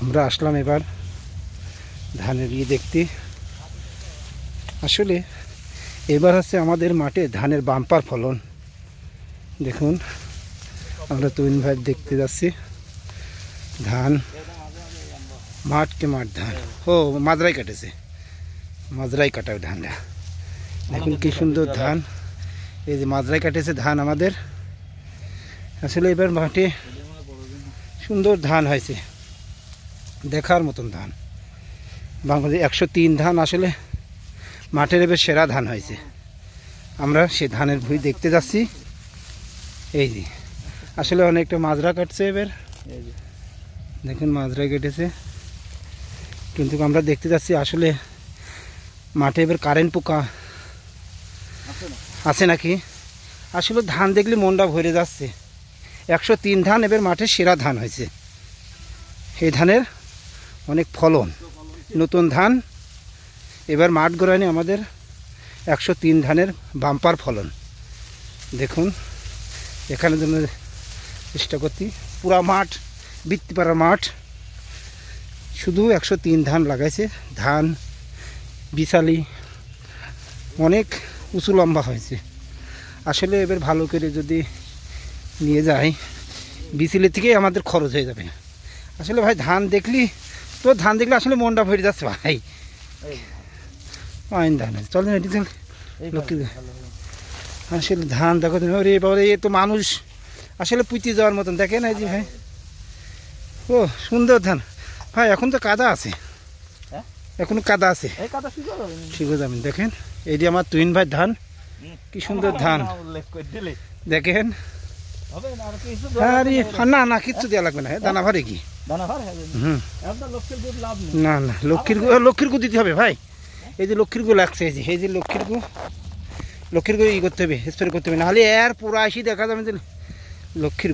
আমরা আসলাম এবার ধানের দেখতে। আসলে এবার হচ্ছে আমাদের মাঠে ধানের বাম্পার ফলন। দেখুন আমরা তুহিন ভাই দেখতে যাচ্ছি ধান, মাঠকে মাঠ ধান। ও মাজরাই কাটেছে, মাজরাই কাটা ধানটা। দেখুন কি সুন্দর ধান, এই যে মাজরাই কাটেছে ধান আমাদের। আসলে এবার মাঠে সুন্দর ধান হয়েছে, দেখার মতন ধান। বাংলাদেশ 103 ধান আসলে মাঠের এবার সেরা ধান হয়েছে। আমরা সে ধানের ভুঁই দেখতে যাচ্ছি। এই যে আসলে অনেকটা মাজরা কাটছে এবার, দেখুন মাজরা কেটেছে। কিন্তু আমরা দেখতে যাচ্ছি আসলে মাঠে এবার কারেন্ট পোকা আছে নাকি। আসলে ধান দেখলে মনটা ভরে যাচ্ছে। 103 ধান এবার মাঠে সেরা ধান হয়েছে। এই ধানের অনেক ফলন, নতুন ধান। এবার মাঠ গড়ানি আমাদের 103 ধানের বাম্পার ফলন। দেখুন এখানে জন্য চেষ্টা করছি, পুরা মাঠ বৃত্তিপাড়া মাঠ, শুধু 103 ধান লাগাইছে। ধান বিশালি অনেক উঁচু লম্বা হয়েছে। আসলে এবার ভালো করে যদি নিয়ে যাই, বিচেলের থেকেই আমাদের খরচ হয়ে যাবে। আসলে ভাই ধান দেখলি তো, ধান দেখলে আসলে মনটা ভরে যাচ্ছে ভাই। আইন ধান আছে, চলেন এটি চল লক্ষ্মী। আসলে ধান দেখো তুমি, ওরে বাবা, এ তো মানুষ আসলে পুঁতে যাওয়ার মতন, দেখেন এই যে ভাই। ও সুন্দর ধান ভাই, এখন তো কাদা আছে, এখনো কাদা আছে, শিখে যাবেন। দেখেন এই যে আমার তুহিন ভাই ধান, কি সুন্দর ধান দেখেন। না না কিচ্ছু দেওয়া লাগবে না, দানা ভারে কি। না না লক্ষ্মীর গু দিতে হবে ভাই। এই যে লক্ষ্মীর গু লাগছে, এই যে লক্ষ্মীর গু ই করতে হবে, স্প্রে করতে হবে, নাহলে এর পুরো আসি দেখা যাবে যে লক্ষ্মীর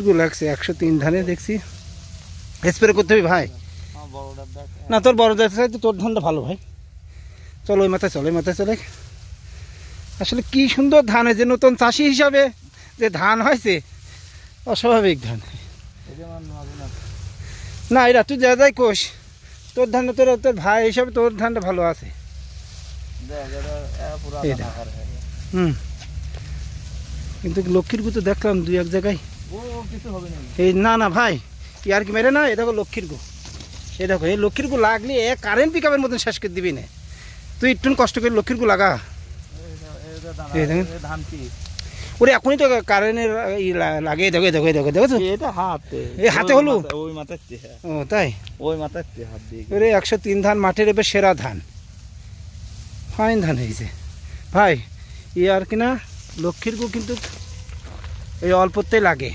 গু লাগছে। 103 ধানে দেখছি স্প্রে করতে হবে ভাই। না তোর বড় দেখছে তো, তোর ধানটা ভালো ভাই। চলো ওই মাথায় চলো, ওই মাথায় চলে। আসলে কি সুন্দর ধান হয়েছে, নতুন চাষি হিসাবে যে ধান হয়েছে অস্বাভাবিক ধান। না এরা তুই যা যাই কোষ, তোর ধানটা তোর ভাই হিসাবে তোর ধানটা ভালো আছে। কিন্তু লক্ষ্মীর গু তো দেখলাম 2-1 জায়গায়। এই না না ভাই আর কি মেরে না, এ দেখো লক্ষ্মীর গু, এ দেখো এই লক্ষ্মীর গু লাগলে এ কারেন্ট পিকআপের মতন শেষ করে দিবি না। তুই একটু কষ্ট করে লক্ষ্মীর গু লাগা। ওরে এখনই তো কারেন্টের লাগে, দেখো দেখো দেখো দেখো হাতে হলো। ও তাই, ওরে 103 ধান মাঠের এবার সেরা ধান, ফাইন ধান হয়েছে ভাই। ই আর কিনা লক্ষ্মীর গু কিন্তু এই অল্পতেই লাগে।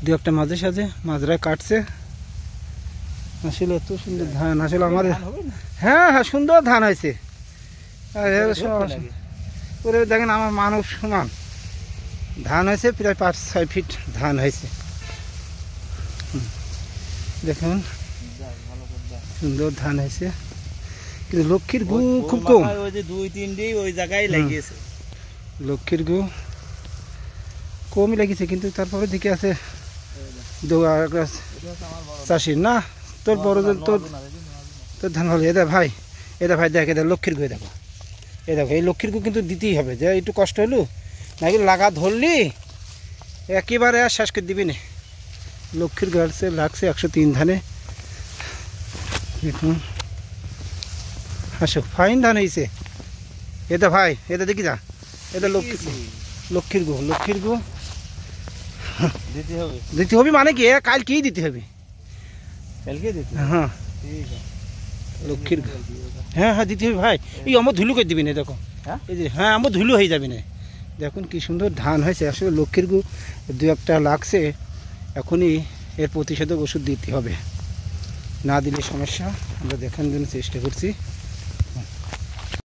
2-1টা মাঝে সাঝে মাজরা কাটছে। আসলে এত সুন্দর ধান আসলে আমাদের। হ্যাঁ হ্যাঁ সুন্দর ধান হয়েছে। ওরে দেখেন আমার মানব সমান ধান হয়েছে, প্রায় 5-6 ফিট ধান হয়েছে। দেখুন সুন্দর ধান হয়েছে, কিন্তু লক্ষ্মীর গু খুব কম। লক্ষ্মীর গু কমই লাগিয়েছে, কিন্তু তারপরে দিকে আছে চাষির। না তোর বড় তোর ধান ভালো। এটা ভাই, এটা ভাই দেখ, এটা লক্ষ্মীর গু দেখো, এ দেখো এই লক্ষ্মীর গু কিন্তু দিতেই হবে। যে একটু কষ্ট হলো নাকি লাগা ধরলি একেবারে আর শেষ করে দিবি না। লক্ষ্মীর গু লাগছে 103 ধানে। দেখুন আসো ফাইন ধান হয়েছে এটা ভাই, এটা দেখি যা, এটা লক্ষ্মীর গু। লক্ষ্মীর গু দিতে হবে মানে কি, কালকেই দিতে হবে। হ্যাঁ লক্ষ্মীর গু, হ্যাঁ হ্যাঁ দিতে হবে ভাই। এই আমার ধুলো করে দিবি না, দেখো এই যে, হ্যাঁ আমার ধুলো হয়ে যাবে না। দেখুন কি সুন্দর ধান হয়েছে। আসলে লক্ষ্মীর গু 2-1টা লাগছে, এখনই এর প্রতিষেধক ওষুধ দিতে হবে, না দিলে সমস্যা। আমরা দেখানোর জন্য চেষ্টা করছি।